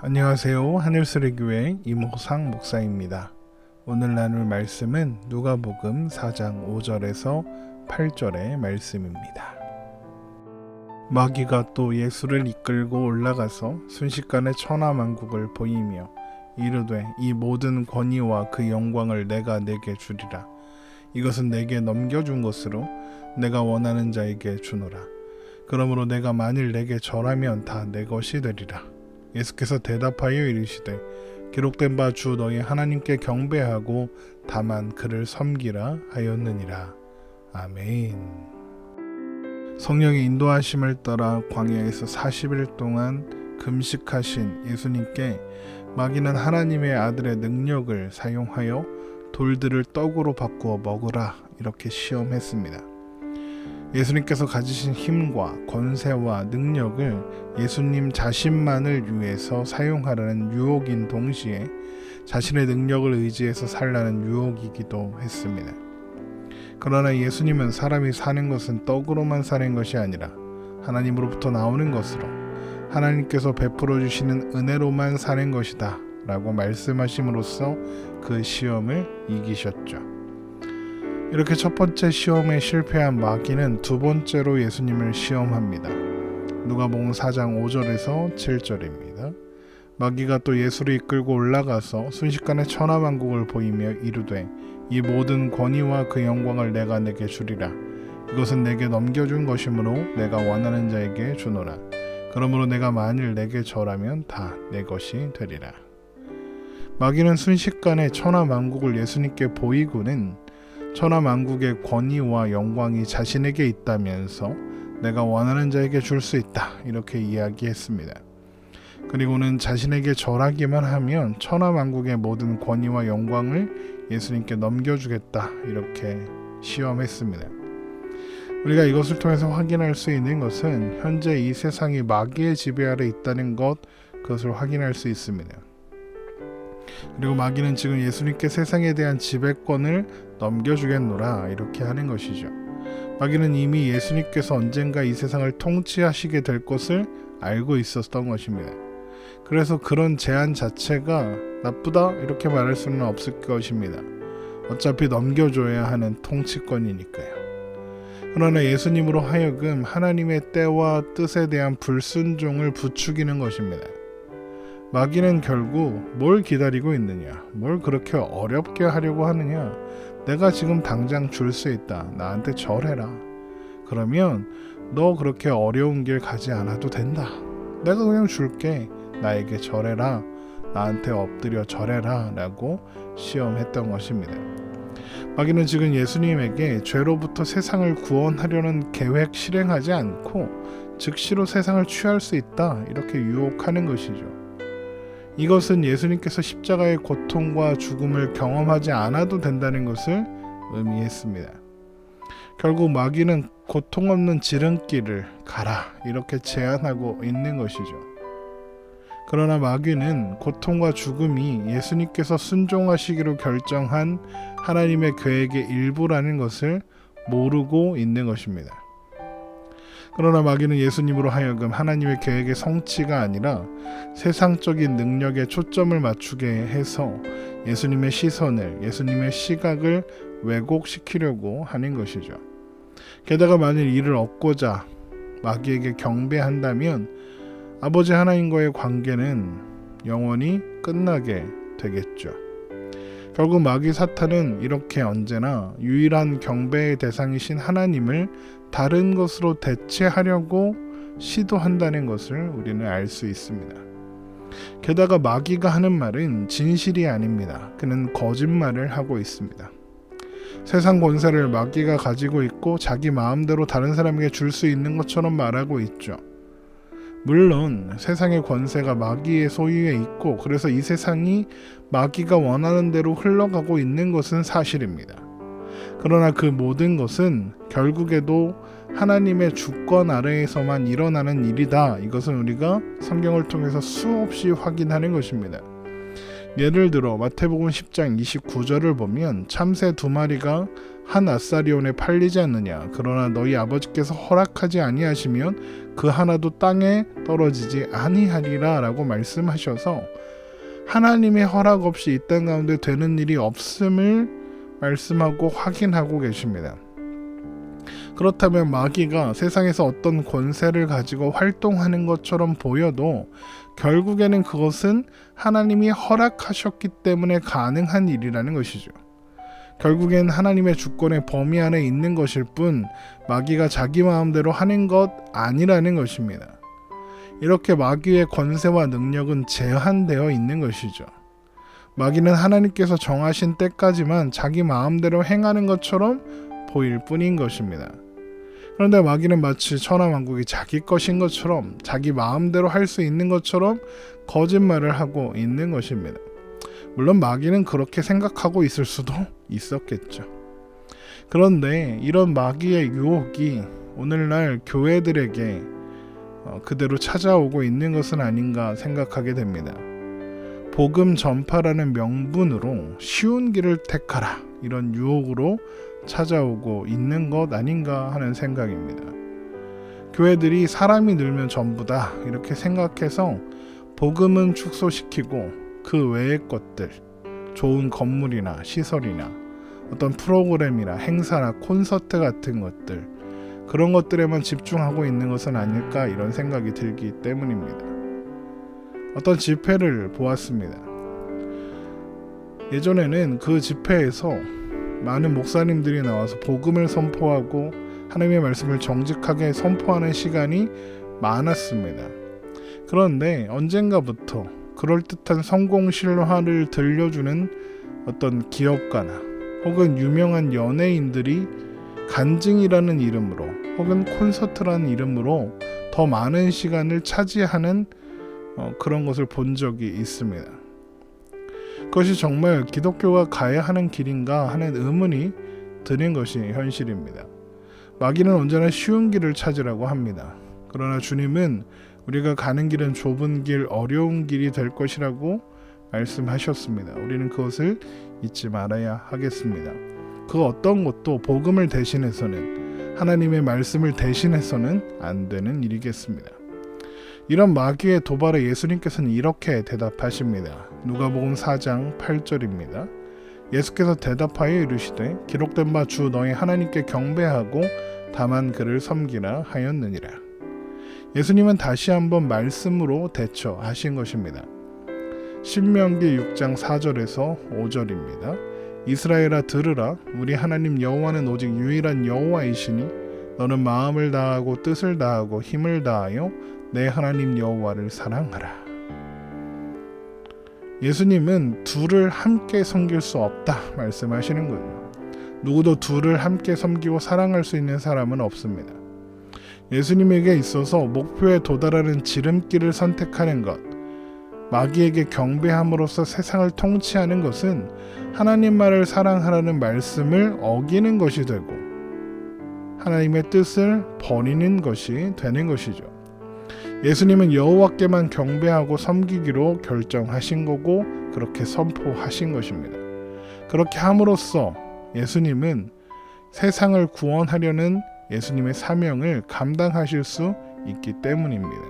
안녕하세요. 하늘소리교회 이모상 목사입니다. 오늘 나눌 말씀은 누가복음 4장 5절에서 8절의 말씀입니다. 마귀가 또 예수를 이끌고 올라가서 순식간에 천하만국을 보이며 이르되 이 모든 권위와 그 영광을 내가 네게 주리라. 이것은 내게 넘겨준 것으로 내가 원하는 자에게 주노라. 그러므로 내가 만일 내게 절하면 다 내 것이 되리라. 예수께서 대답하여 이르시되 기록된 바 주 너희 하나님께 경배하고 다만 그를 섬기라 하였느니라. 아멘. 성령의 인도하심을 따라 광야에서 40일 동안 금식하신 예수님께 마귀는 하나님의 아들의 능력을 사용하여 돌들을 떡으로 바꾸어 먹으라 이렇게 시험했습니다. 예수님께서 가지신 힘과 권세와 능력을 예수님 자신만을 위해서 사용하라는 유혹인 동시에 자신의 능력을 의지해서 살라는 유혹이기도 했습니다. 그러나 예수님은 사람이 사는 것은 떡으로만 사는 것이 아니라 하나님으로부터 나오는 것으로 하나님께서 베풀어 주시는 은혜로만 사는 것이다 라고 말씀하심으로써 그 시험을 이기셨죠. 이렇게 첫 번째 시험에 실패한 마귀는 두 번째로 예수님을 시험합니다. 누가복음 4장 5절에서 7절입니다. 마귀가 또 예수를 이끌고 올라가서 순식간에 천하만국을 보이며 이르되 이 모든 권위와 그 영광을 내가 네게 주리라. 이것은 내게 넘겨준 것이므로 내가 원하는 자에게 주노라. 그러므로 내가 만일 내게 절하면 다 내 것이 되리라. 마귀는 순식간에 천하만국을 예수님께 보이고는 천하만국의 권위와 영광이 자신에게 있다면서 내가 원하는 자에게 줄 수 있다 이렇게 이야기했습니다. 그리고는 자신에게 절하기만 하면 천하만국의 모든 권위와 영광을 예수님께 넘겨주겠다 이렇게 시험했습니다. 우리가 이것을 통해서 확인할 수 있는 것은 현재 이 세상이 마귀의 지배 아래 있다는 것, 그것을 확인할 수 있습니다. 그리고 마귀는 지금 예수님께 세상에 대한 지배권을 넘겨주겠노라 이렇게 하는 것이죠. 마귀는 이미 예수님께서 언젠가 이 세상을 통치하시게 될 것을 알고 있었던 것입니다. 그래서 그런 제안 자체가 나쁘다 이렇게 말할 수는 없을 것입니다. 어차피 넘겨줘야 하는 통치권이니까요. 그러나 예수님으로 하여금 하나님의 때와 뜻에 대한 불순종을 부추기는 것입니다. 마귀는 결국 뭘 기다리고 있느냐, 뭘 그렇게 어렵게 하려고 하느냐, 내가 지금 당장 줄 수 있다, 나한테 절해라. 그러면 너 그렇게 어려운 길 가지 않아도 된다, 내가 그냥 줄게, 나에게 절해라, 나한테 엎드려 절해라 라고 시험했던 것입니다. 마귀는 지금 예수님에게 죄로부터 세상을 구원하려는 계획 실행하지 않고 즉시로 세상을 취할 수 있다 이렇게 유혹하는 것이죠. 이것은 예수님께서 십자가의 고통과 죽음을 경험하지 않아도 된다는 것을 의미했습니다. 결국 마귀는 고통 없는 지름길을 가라 이렇게 제안하고 있는 것이죠. 그러나 마귀는 고통과 죽음이 예수님께서 순종하시기로 결정한 하나님의 계획의 일부라는 것을 모르고 있는 것입니다. 그러나 마귀는 예수님으로 하여금 하나님의 계획의 성취가 아니라 세상적인 능력에 초점을 맞추게 해서 예수님의 시선을, 예수님의 시각을 왜곡시키려고 하는 것이죠. 게다가 만일 이를 얻고자 마귀에게 경배한다면 아버지 하나님과의 관계는 영원히 끝나게 되겠죠. 결국 마귀 사탄은 이렇게 언제나 유일한 경배의 대상이신 하나님을 다른 것으로 대체하려고 시도한다는 것을 우리는 알 수 있습니다. 게다가 마귀가 하는 말은 진실이 아닙니다. 그는 거짓말을 하고 있습니다. 세상 권세를 마귀가 가지고 있고 자기 마음대로 다른 사람에게 줄 수 있는 것처럼 말하고 있죠. 물론 세상의 권세가 마귀의 소유에 있고 그래서 이 세상이 마귀가 원하는 대로 흘러가고 있는 것은 사실입니다. 그러나 그 모든 것은 결국에도 하나님의 주권 아래에서만 일어나는 일이다. 이것은 우리가 성경을 통해서 수없이 확인하는 것입니다. 예를 들어 마태복음 10장 29절을 보면 참새 2마리가 한 아사리온에 팔리지 않느냐. 그러나 너희 아버지께서 허락하지 아니하시면 그 하나도 땅에 떨어지지 아니하리라 라고 말씀하셔서 하나님의 허락 없이 이 땅 가운데 되는 일이 없음을 말씀하고 확인하고 계십니다. 그렇다면 마귀가 세상에서 어떤 권세를 가지고 활동하는 것처럼 보여도 결국에는 그것은 하나님이 허락하셨기 때문에 가능한 일이라는 것이죠. 결국엔 하나님의 주권의 범위 안에 있는 것일 뿐 마귀가 자기 마음대로 하는 것 아니라는 것입니다. 이렇게 마귀의 권세와 능력은 제한되어 있는 것이죠. 마귀는 하나님께서 정하신 때까지만 자기 마음대로 행하는 것처럼 보일 뿐인 것입니다. 그런데 마귀는 마치 천하만국이 자기 것인 것처럼 자기 마음대로 할 수 있는 것처럼 거짓말을 하고 있는 것입니다. 물론 마귀는 그렇게 생각하고 있을 수도 있었겠죠. 그런데 이런 마귀의 유혹이 오늘날 교회들에게 그대로 찾아오고 있는 것은 아닌가 생각하게 됩니다. 복음 전파라는 명분으로 쉬운 길을 택하라, 이런 유혹으로 찾아오고 있는 것 아닌가 하는 생각입니다. 교회들이 사람이 늘면 전부다 이렇게 생각해서 복음은 축소시키고 그 외의 것들, 좋은 건물이나 시설이나 어떤 프로그램이나 행사나 콘서트 같은 것들, 그런 것들에만 집중하고 있는 것은 아닐까 이런 생각이 들기 때문입니다. 어떤 집회를 보았습니다. 예전에는 그 집회에서 많은 목사님들이 나와서 복음을 선포하고 하나님의 말씀을 정직하게 선포하는 시간이 많았습니다. 그런데 언젠가부터 그럴듯한 성공 실화를 들려주는 어떤 기업가나 혹은 유명한 연예인들이 간증이라는 이름으로 혹은 콘서트라는 이름으로 더 많은 시간을 차지하는 그런 것을 본 적이 있습니다. 그것이 정말 기독교가 가야 하는 길인가 하는 의문이 드는 것이 현실입니다. 마귀는 언제나 쉬운 길을 찾으라고 합니다. 그러나 주님은 우리가 가는 길은 좁은 길, 어려운 길이 될 것이라고 말씀하셨습니다. 우리는 그것을 잊지 말아야 하겠습니다. 그 어떤 것도 복음을 대신해서는, 하나님의 말씀을 대신해서는 안 되는 일이겠습니다. 이런 마귀의 도발에 예수님께서는 이렇게 대답하십니다. 누가복음 4장 8절입니다. 예수께서 대답하여 이르시되 기록된 바 주 너희 하나님께 경배하고 다만 그를 섬기라 하였느니라. 예수님은 다시 한번 말씀으로 대처하신 것입니다. 신명기 6장 4절에서 5절입니다. 이스라엘아 들으라. 우리 하나님 여호와는 오직 유일한 여호와이시니 너는 마음을 다하고 뜻을 다하고 힘을 다하여 내 하나님 여호와를 사랑하라. 예수님은 둘을 함께 섬길 수 없다 말씀하시는 거예요. 누구도 둘을 함께 섬기고 사랑할 수 있는 사람은 없습니다. 예수님에게 있어서 목표에 도달하는 지름길을 선택하는 것, 마귀에게 경배함으로써 세상을 통치하는 것은 하나님만을 사랑하라는 말씀을 어기는 것이 되고 하나님의 뜻을 버리는 것이 되는 것이죠. 예수님은 여호와께만 경배하고 섬기기로 결정하신 거고 그렇게 선포하신 것입니다. 그렇게 함으로써 예수님은 세상을 구원하려는 예수님의 사명을 감당하실 수 있기 때문입니다.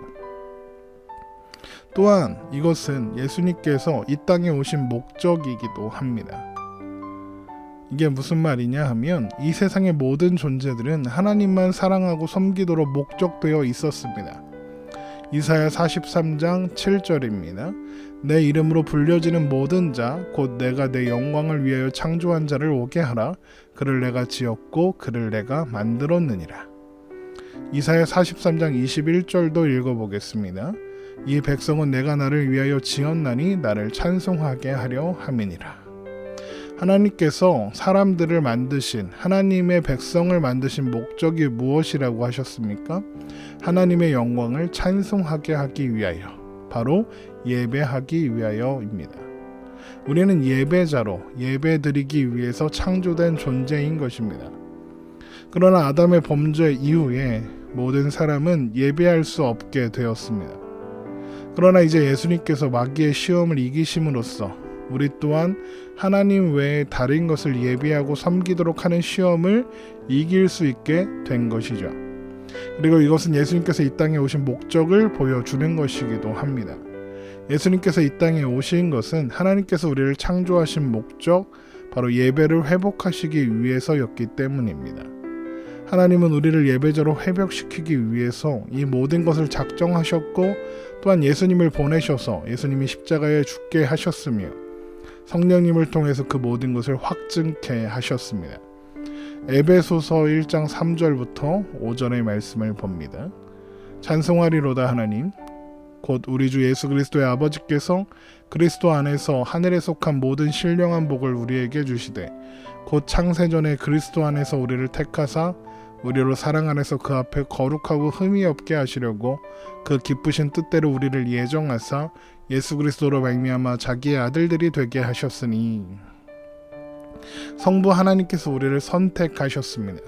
또한 이것은 예수님께서 이 땅에 오신 목적이기도 합니다. 이게 무슨 말이냐 하면 이 세상의 모든 존재들은 하나님만 사랑하고 섬기도록 목적되어 있었습니다. 이사야 43장 7절입니다. 내 이름으로 불려지는 모든 자 곧 내가 내 영광을 위하여 창조한 자를 오게 하라. 그를 내가 지었고 그를 내가 만들었느니라. 이사야 43장 21절도 읽어보겠습니다. 이 백성은 내가 나를 위하여 지었나니 나를 찬송하게 하려 함이니라. 하나님께서 사람들을 만드신, 하나님의 백성을 만드신 목적이 무엇이라고 하셨습니까? 하나님의 영광을 찬송하게 하기 위하여, 바로 예배하기 위하여입니다. 우리는 예배자로 예배드리기 위해서 창조된 존재인 것입니다. 그러나 아담의 범죄 이후에 모든 사람은 예배할 수 없게 되었습니다. 그러나 이제 예수님께서 마귀의 시험을 이기심으로써 우리 또한 하나님 외에 다른 것을 예비하고 섬기도록 하는 시험을 이길 수 있게 된 것이죠. 그리고 이것은 예수님께서 이 땅에 오신 목적을 보여주는 것이기도 합니다. 예수님께서 이 땅에 오신 것은 하나님께서 우리를 창조하신 목적, 바로 예배를 회복하시기 위해서였기 때문입니다. 하나님은 우리를 예배자로 회복시키기 위해서 이 모든 것을 작정하셨고, 또한 예수님을 보내셔서 예수님이 십자가에 죽게 하셨으며 성령님을 통해서 그 모든 것을 확증케 하셨습니다. 에베소서 1장 3절부터 5절의 말씀을 봅니다. 찬송하리로다 하나님, 곧 우리 주 예수 그리스도의 아버지께서 그리스도 안에서 하늘에 속한 모든 신령한 복을 우리에게 주시되, 곧 창세전에 그리스도 안에서 우리를 택하사 우리로 사랑 안에서 그 앞에 거룩하고 흠이 없게 하시려고 그 기쁘신 뜻대로 우리를 예정하사 예수 그리스도로 말미암아 자기의 아들들이 되게 하셨으니, 성부 하나님께서 우리를 선택하셨습니다.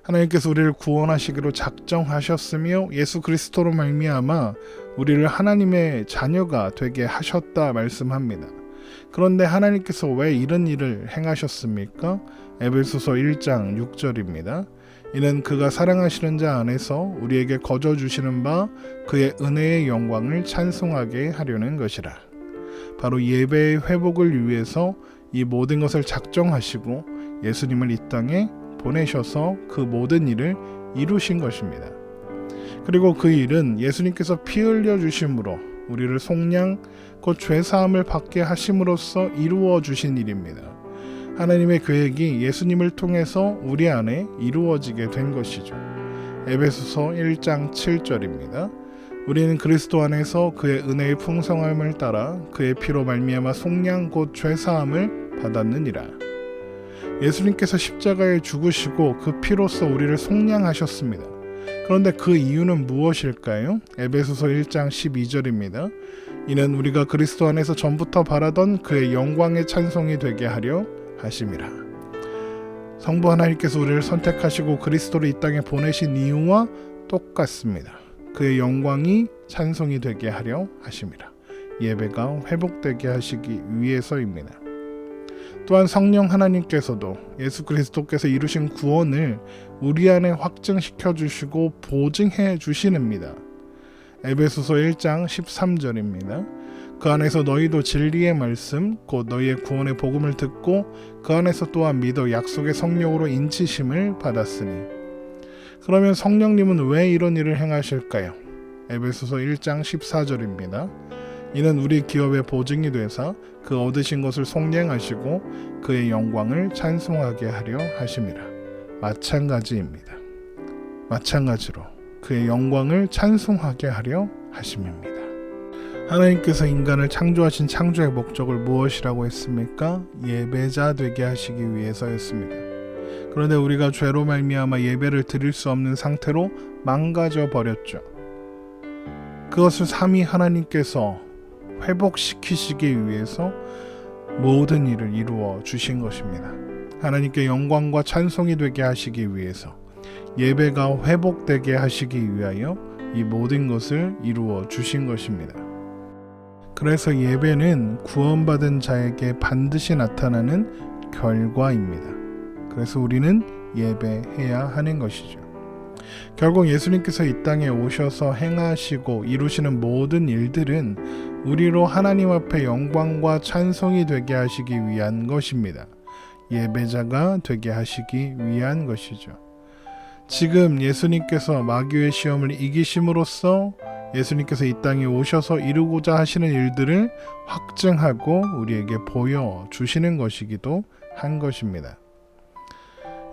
하나님께서 우리를 구원하시기로 작정하셨으며 예수 그리스도로 말미암아 우리를 하나님의 자녀가 되게 하셨다 말씀합니다. 그런데 하나님께서 왜 이런 일을 행하셨습니까? 에베소서 1장 6절입니다. 이는 그가 사랑하시는 자 안에서 우리에게 거저 주시는 바 그의 은혜의 영광을 찬송하게 하려는 것이라. 바로 예배의 회복을 위해서 이 모든 것을 작정하시고 예수님을 이 땅에 보내셔서 그 모든 일을 이루신 것입니다. 그리고 그 일은 예수님께서 피 흘려 주심으로 우리를 속량 곧 죄사함을 받게 하심으로써 이루어 주신 일입니다. 하나님의 계획이 예수님을 통해서 우리 안에 이루어지게 된 것이죠. 에베소서 1장 7절입니다. 우리는 그리스도 안에서 그의 은혜의 풍성함을 따라 그의 피로 말미암아 속량 곧 죄사함을 받았느니라. 예수님께서 십자가에 죽으시고 그 피로써 우리를 속량하셨습니다. 그런데 그 이유는 무엇일까요? 에베소서 1장 12절입니다. 이는 우리가 그리스도 안에서 전부터 바라던 그의 영광의 찬송이 되게 하려 하심이라. 성부 하나님께서 우리를 선택하시고 그리스도를 이 땅에 보내신 이유와 똑같습니다. 그의 영광이 찬송이 되게 하려 하심이라. 예배가 회복되게 하시기 위해서입니다. 또한 성령 하나님께서도 예수 그리스도께서 이루신 구원을 우리 안에 확증시켜 주시고 보증해 주시는입니다. 에베소서 1장 13절입니다. 그 안에서 너희도 진리의 말씀 곧 너희의 구원의 복음을 듣고 그 안에서 또한 믿어 약속의 성령으로 인치심을 받았으니. 그러면 성령님은 왜 이런 일을 행하실까요? 에베소서 1장 14절입니다. 이는 우리 기업의 보증이 되사 그 얻으신 것을 속량하시고 그의 영광을 찬송하게 하려 하심이라. 마찬가지입니다. 마찬가지로 그의 영광을 찬송하게 하려 하심입니다. 하나님께서 인간을 창조하신 창조의 목적을 무엇이라고 했습니까? 예배자 되게 하시기 위해서였습니다. 그런데 우리가 죄로 말미암아 예배를 드릴 수 없는 상태로 망가져 버렸죠. 그것을 삼위 하나님께서 회복시키시기 위해서 모든 일을 이루어 주신 것입니다. 하나님께 영광과 찬송이 되게 하시기 위해서, 예배가 회복되게 하시기 위하여 이 모든 것을 이루어 주신 것입니다. 그래서 예배는 구원받은 자에게 반드시 나타나는 결과입니다. 그래서 우리는 예배해야 하는 것이죠. 결국 예수님께서 이 땅에 오셔서 행하시고 이루시는 모든 일들은 우리로 하나님 앞에 영광과 찬송이 되게 하시기 위한 것입니다. 예배자가 되게 하시기 위한 것이죠. 지금 예수님께서 마귀의 시험을 이기심으로써 예수님께서 이 땅에 오셔서 이루고자 하시는 일들을 확증하고 우리에게 보여주시는 것이기도 한 것입니다.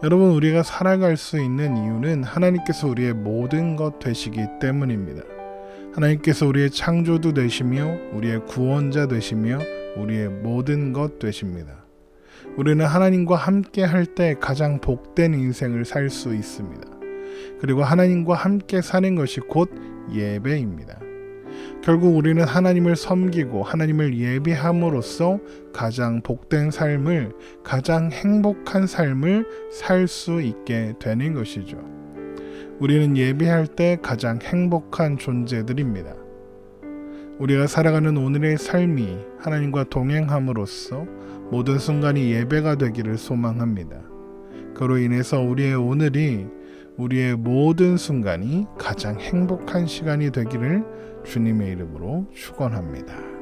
여러분, 우리가 살아갈 수 있는 이유는 하나님께서 우리의 모든 것 되시기 때문입니다. 하나님께서 우리의 창조도 되시며 우리의 구원자 되시며 우리의 모든 것 되십니다. 우리는 하나님과 함께 할 때 가장 복된 인생을 살 수 있습니다. 그리고 하나님과 함께 사는 것이 곧 예배입니다. 결국 우리는 하나님을 섬기고 하나님을 예배함으로써 가장 복된 삶을, 가장 행복한 삶을 살 수 있게 되는 것이죠. 우리는 예배할 때 가장 행복한 존재들입니다. 우리가 살아가는 오늘의 삶이 하나님과 동행함으로써 모든 순간이 예배가 되기를 소망합니다. 그로 인해서 우리의 오늘이 우리의 모든 순간이 가장 행복한 시간이 되기를 주님의 이름으로 축원합니다.